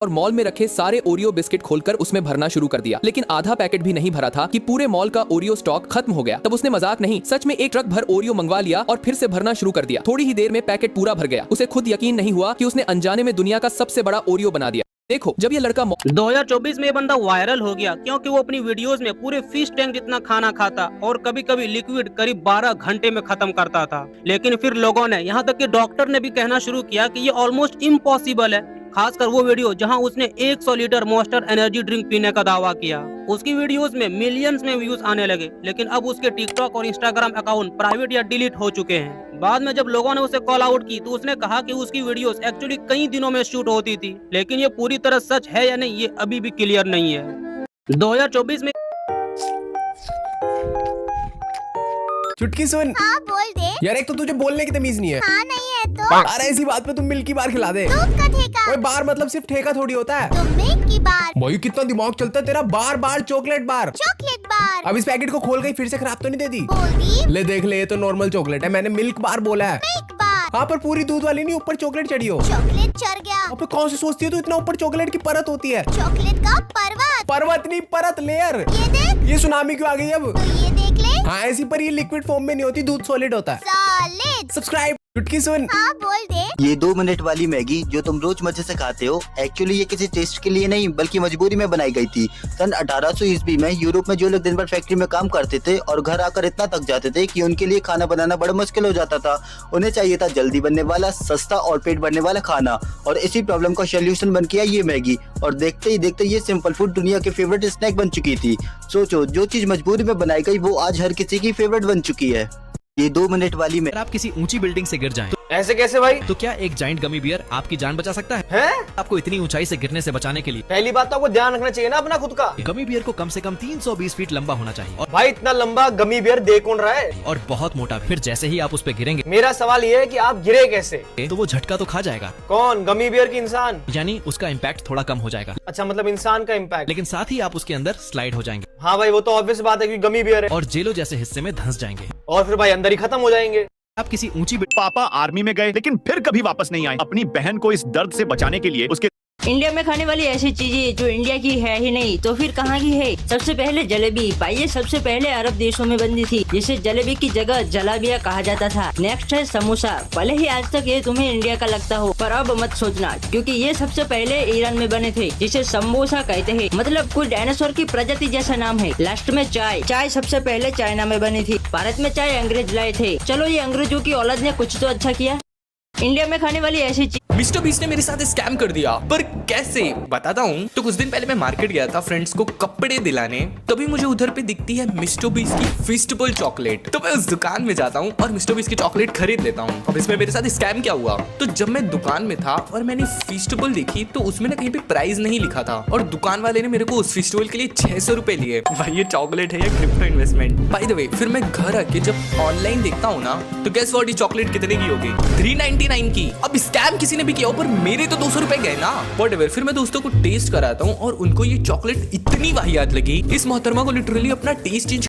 और मॉल में रखे सारे ओरियो बिस्किट खोलकर उसमें भरना शुरू कर दिया। लेकिन आधा पैकेट भी नहीं भरा था कि पूरे मॉल का ओरियो स्टॉक खत्म हो गया। तब उसने मजाक नहीं, सच में एक ट्रक भर ओरियो मंगवा लिया और फिर से भरना शुरू कर दिया। थोड़ी ही देर में पैकेट पूरा भर गया। उसे खुद यकीन नहीं हुआ कि उसने अनजाने में दुनिया का सबसे बड़ा ओरियो बना दिया। देखो, जब ये लड़का 2024 में ये बंदा वायरल हो गया क्योंकि वो अपनी वीडियोस में पूरे फिश टैंक जितना खाना खाता और कभी कभी लिक्विड करीब 12 घंटे में खत्म करता था। लेकिन फिर लोगों ने, यहाँ तक कि डॉक्टर ने भी कहना शुरू किया कि ये ऑलमोस्ट इम्पॉसिबल है। खासकर वो वीडियो जहां उसने 100 लीटर मॉन्स्टर एनर्जी ड्रिंक पीने का दावा किया। उसकी वीडियोस में मिलियंस में व्यूज आने लगे, लेकिन अब उसके टिकटॉक और इंस्टाग्राम अकाउंट प्राइवेट या डिलीट हो चुके हैं। बाद में जब लोगों ने उसे कॉल आउट की तो उसने कहा कि उसकी वीडियोस एक्चुअली कई दिनों में शूट होती थी, लेकिन ये पूरी तरह सच है या नहीं ये अभी भी क्लियर नहीं है। 2024 में चुटकी सुन। हाँ बोल दे। यार एक तो तुझे बोलने की तमीज नहीं है। हाँ नहीं है तो। अरे ऐसी बात पे तुम मिल्की बार खिला दे। दूध का ठेका। ओए बार मतलब सिर्फ ठेका थोड़ी होता है। तुम मिल्क की बार। भाई कितना दिमाग चलता है तेरा। बार बार चॉकलेट बार। Chocolate bar. अब इस पैकेट को खोल गई फिर से खराब तो नहीं दे दी? बोल दी। ले देख ले, ये तो नॉर्मल चॉकलेट है। मैंने मिल्क बार बोला है। Milk bar. हाँ पर पूरी दूध वाली नहीं, ऊपर चॉकलेट चढ़ी हो। चॉकलेट चढ़ गया। अब कौन सी सोचती है तू, इतना ऊपर चॉकलेट की परत होती है। चॉकलेट का पर्वत। पर्वत नहीं, परत, लेयर। ये देख। ये सुनामी क्यों आ गई अब? तो ये देख ले। हाँ ऐसी, पर ये लिक्विड फॉर्म में नहीं होती, दूध सॉलिड होता है। सॉलिड। सब्सक्राइब। चुटकी सुन। हाँ बोल दे। ये 2 मिनट वाली मैगी जो तुम रोज मजे से खाते हो, एक्चुअली ये किसी टेस्ट के लिए नहीं बल्कि मजबूरी में बनाई गई थी। सन 1800 ईस्वी में यूरोप में जो लोग दिन भर फैक्ट्री में काम करते थे और घर आकर इतना थक जाते थे कि उनके लिए खाना बनाना बड़ा मुश्किल हो जाता था। उन्हें चाहिए था जल्दी बनने वाला, सस्ता और पेट भरने वाला खाना, और इसी प्रॉब्लम का सोल्यूशन बन गया ये मैगी। और देखते ही देखते ये सिंपल फूड दुनिया की फेवरेट स्नैक बन चुकी थी। सोचो, जो चीज मजबूरी में बनाई गई वो आज हर किसी की फेवरेट बन चुकी है। ये 2 मिनट वाली में अगर आप किसी ऊंची बिल्डिंग से गिर जाएं, ऐसे कैसे भाई? तो क्या एक जाइंट गमी बियर आपकी जान बचा सकता है? हैं? आपको इतनी ऊंचाई से गिरने से बचाने के लिए पहली बात तो आपको ध्यान रखना चाहिए ना अपना खुद का। गमी बियर को कम से कम 320 फीट लंबा होना चाहिए और भाई इतना लंबा गमी बियर दे कौन रहा है? बहुत मोटा। फिर जैसे ही आप उस पे गिरेंगे मेरा सवाल ये है कि आप गिरे कैसे? तो वो झटका तो खा जाएगा, कौन, गमी बियर की इंसान? यानी उसका इम्पैक्ट थोड़ा कम हो जाएगा, अच्छा मतलब इंसान का इम्पैक्ट। लेकिन साथ ही आप उसके अंदर स्लाइड हो जाएंगे हाँ भाई वो तो ऑब्वियस बात है कि गमी बियर है, और जेलों जैसे हिस्से में धंस जाएंगे। और फिर भाई अंदर ही खत्म हो जाएंगे। आप किसी ऊंची पापा आर्मी में गए लेकिन फिर कभी वापस नहीं आए। अपनी बहन को इस दर्द से बचाने के लिए उसके इंडिया में खाने वाली ऐसी चीजें जो इंडिया की है ही नहीं तो फिर कहाँ की है? सबसे पहले जलेबी। पाइए सबसे पहले अरब देशों में बनती थी, जिसे जलेबी की जगह जलाबिया कहा जाता था। नेक्स्ट है समोसा। भले ही आज तक ये तुम्हें इंडिया का लगता हो, पर अब मत सोचना क्योंकि ये सबसे पहले ईरान में बने थे, जिसे समोसा कहते हैं। मतलब कोई डायनासोर की प्रजाति जैसा नाम है। लास्ट में चाय। चाय सबसे पहले चाइना में बनी थी। भारत में चाय अंग्रेज लाए थे। चलो ये अंग्रेजों की औलाद ने कुछ तो अच्छा किया। इंडिया में खाने वाली ऐसी चीज। मिस्टर बीस्ट ने मेरे साथ स्कैम कर दिया, पर कैसे बताता हूँ। तो कुछ दिन पहले मैं मार्केट गया था फ्रेंड्स को कपड़े दिलाने, तभी मुझे उधर पे दिखती है मिस्टर बीस्ट की फिस्टबल चॉकलेट। तो मैं उस दुकान में जाता हूँ और मिस्टर बीस्ट की चॉकलेट खरीद लेता हूँ। अब इसमें मेरे साथ स्कैम क्या हुआ, तो जब मैं दुकान में था और मैंने फिस्टबल देखी तो उसमें ना कहीं पे प्राइस नहीं लिखा था, और दुकान वाले ने मेरे को उस फिस्टबल के लिए 600 रुपए लिए। भाई ये चॉकलेट है या crypto investment? By the way, फिर मैं घर आके जब ऑनलाइन देखता हूँ ना, तो गेस व्हाट, ये चॉकलेट कितने की होगी? 399 की। अब स्कैम किसी ने भी किया, पर मेरे तो 200 रुपए गए ना। व्हाटएवर, फिर मैं दोस्तों को टेस्ट कराता हूँ और उनको ये चॉकलेट इतनी वाहियात लगी, इस मोहतरमा को लिटरली अपना टेस्ट चेंज